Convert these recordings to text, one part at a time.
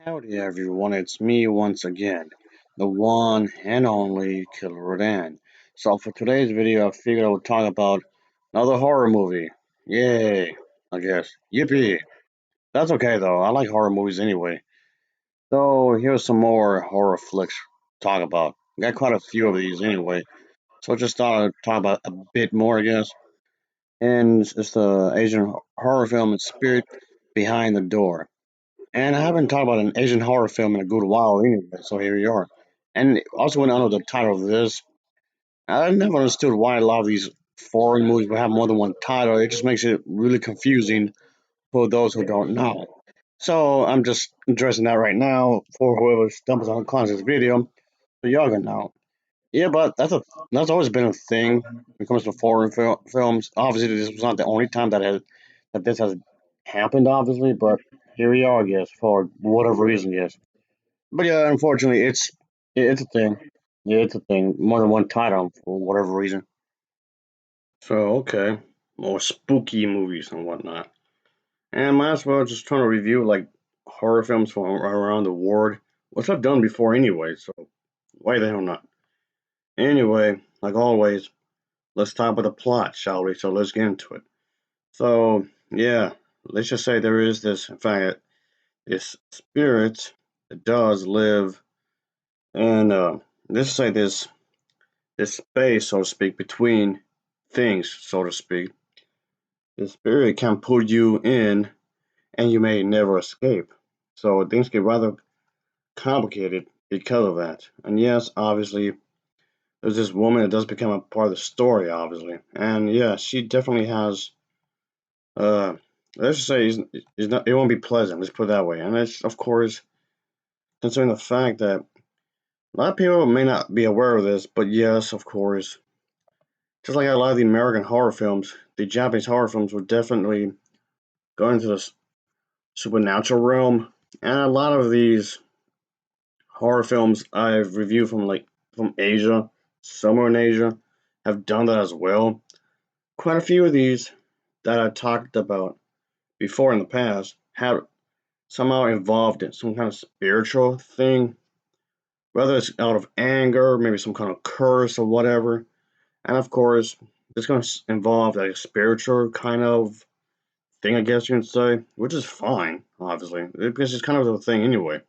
Howdy everyone, it's me once again, the one and only Killer Rodan. So for today's video, I figured I would talk about another horror movie. Yay, I guess. Yippee! That's okay though, I like horror movies anyway. So here's some more horror flicks to talk about. Got quite a few of these anyway, so I just thought I'd talk about a bit more, I guess. And it's the Asian horror film Spirit Behind the Door. And I haven't talked about an Asian horror film in a good while anyway, so here you are. And also went under the title of this. I never understood why a lot of these foreign movies will have more than one title. It just makes it really confusing for those who don't know. So I'm just addressing that right now for whoever stumbles on this video, so y'all gonna know. Yeah, but that's always been a thing when it comes to foreign films. Obviously, this was not the only time that this has happened. Obviously, but here we are, I guess, for whatever reason, yes. But yeah, unfortunately, it's a thing. Yeah, it's a thing. More than one title for whatever reason. So okay, more spooky movies and whatnot. And might as well just trying to review like horror films from around the world, which I've done before anyway. So why the hell not? Anyway, like always, let's talk about the plot, shall we? So let's get into it. So yeah, let's just say there is this, in fact, this spirit that does live in let's say this space, so to speak, between things, so to speak. The spirit can pull you in, and you may never escape. So things get rather complicated because of that. And yes, obviously, there's this woman that does become a part of the story, obviously. And yeah, she definitely has uh let's just say it's not, it won't be pleasant, let's put it that way. And it's of course considering the fact that a lot of people may not be aware of this, but yes, of course, just like a lot of the American horror films, the Japanese horror films were definitely going into the supernatural realm, and a lot of these horror films I've reviewed from Asia, somewhere in Asia, have done that as well. Quite a few of these that I talked about before in the past have somehow involved in some kind of spiritual thing, whether it's out of anger, maybe some kind of curse or whatever. And of course, it's going to involve a spiritual kind of thing, I guess you can say, which is fine, obviously, because it's kind of a thing anyway.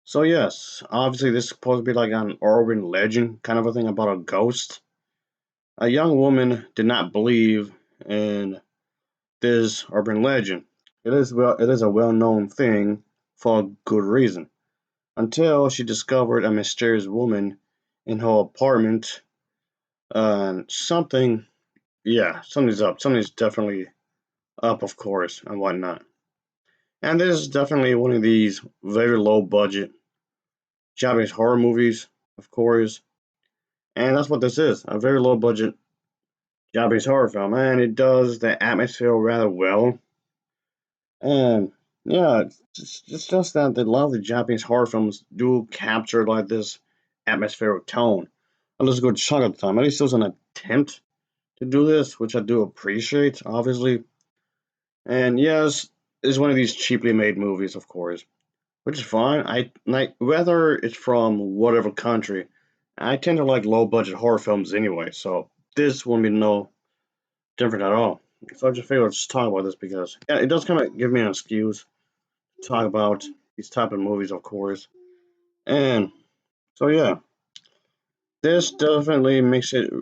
So yes, obviously this is supposed to be like an urban legend kind of a thing about a ghost. A young woman did not believe in this urban legend. It is a well-known thing for a good reason. Until she discovered a mysterious woman in her apartment. Something, yeah, something's up. Something's definitely up, of course, and whatnot. And this is definitely one of these very low budget Japanese horror movies, of course. And that's what this is, a very low budget Japanese horror film. And it does the atmosphere rather well. And yeah, it's just that a lot of the Japanese horror films do capture like this atmospheric tone. At least a good chunk of the time. At least there's an attempt to do this, which I do appreciate, obviously. And yes, it's one of these cheaply made movies, of course, which is fine. I like whether it's from whatever country. I tend to like low budget horror films anyway, so this won't be no different at all. So I just figured I'd just talk about this because yeah, it does kind of give me an excuse to talk about these type of movies, of course. And so yeah, this definitely makes it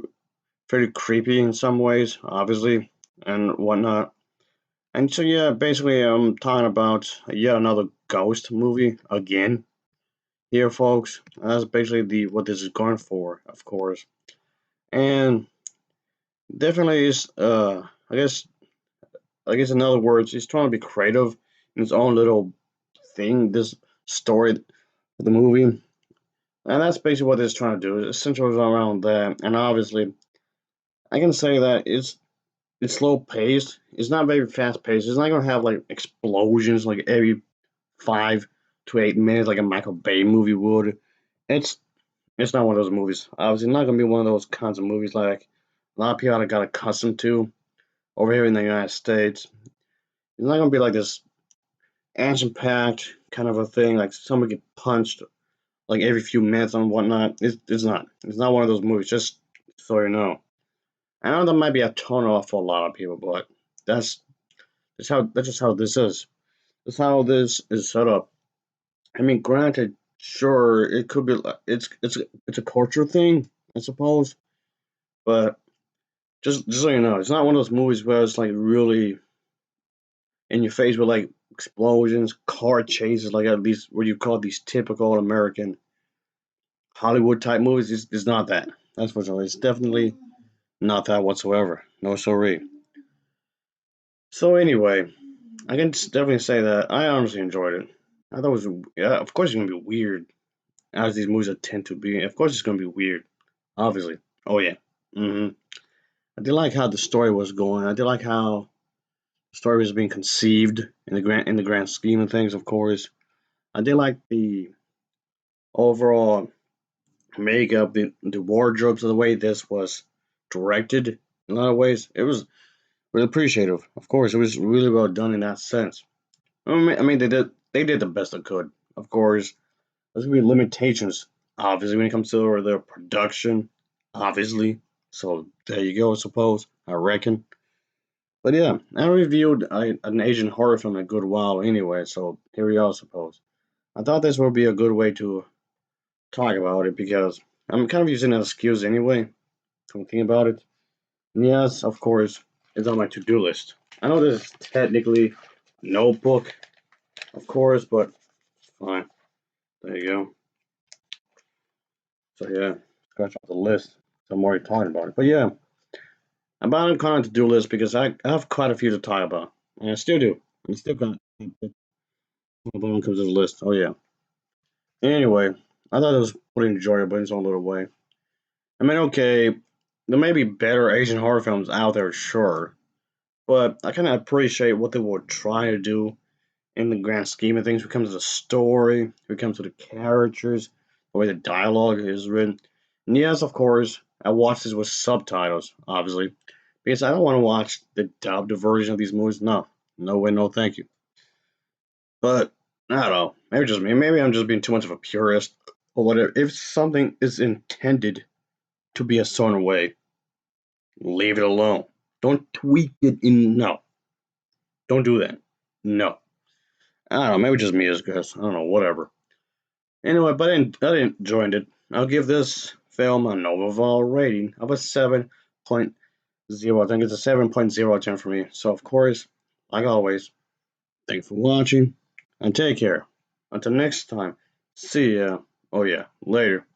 very creepy in some ways, obviously, and whatnot. And so yeah, basically I'm talking about yet another ghost movie again here, folks. That's basically the what this is going for, of course. And definitely is I guess in other words, he's trying to be creative in his own little thing, this story of the movie. And that's basically what it's trying to do. It's centered around that. And obviously I can say that it's slow paced. It's not very fast paced. It's not gonna have like explosions like every 5 to 8 minutes like a Michael Bay movie would. It's it's not one of those movies. Obviously, not gonna be one of those kinds of movies like a lot of people have got accustomed to over here in the United States. It's not gonna be like this action-packed kind of a thing, like somebody get punched like every few minutes and whatnot. It's not. It's not one of those movies. Just so you know. I know that might be a turn off for a lot of people, but that's that's just how this is. That's how this is set up. I mean, granted, sure, it could be. It's a culture thing, I suppose. But just so you know, it's not one of those movies where it's like really in your face with like explosions, car chases, like at least what you call these typical American Hollywood type movies. It's not that. That's for sure. It's definitely not that whatsoever. No sorry. So anyway, I can definitely say that I honestly enjoyed it. I thought it was, yeah, of course it's gonna be weird, as these movies tend to be. Of course it's gonna be weird, obviously. Oh yeah. I did like how the story was going. I did like how the story was being conceived in the grand scheme of things. Of course, I did like the overall makeup, the wardrobes, the way this was directed. In a lot of ways, it was really appreciative. Of course, it was really well done in that sense. I mean, they did the best they could. Of course, there's gonna be limitations, obviously, when it comes to the production, obviously. So there you go, I suppose. I reckon. But yeah, I reviewed an Asian horror film a good while anyway, so here we are, I suppose. I thought this would be a good way to talk about it because I'm kind of using it as excuse anyway. Come think about it. And yes, of course, it's on my to-do list. I know this is technically a notebook, of course, but fine. There you go. So yeah, scratch off the list. So I'm already talking about it. But yeah, about it kind of to-do list because I have quite a few to talk about. And I still do. I still got one comes to the list. Oh yeah. Anyway, I thought it was pretty enjoyable in its own little way. I mean, okay, there may be better Asian horror films out there, sure, but I kind of appreciate what they were trying to do in the grand scheme of things. When it comes to the story, when it comes to the characters, the way the dialogue is written. And yes, of course, I watched this with subtitles, obviously, because I don't want to watch the dubbed version of these movies. No, no way, no thank you. But I don't know. Maybe just me. Maybe I'm just being too much of a purist or whatever. If something is intended to be a certain way, leave it alone. Don't tweak it in. No, don't do that. No. I don't know. Maybe just me as guess. I don't know. Whatever. Anyway, but I enjoyed it. I'll give this film an overall rating of a 7.0. I think it's a 7.0 for me. So, of course, like always, thank you for watching and take care. Until next time, see ya. Oh, yeah, later.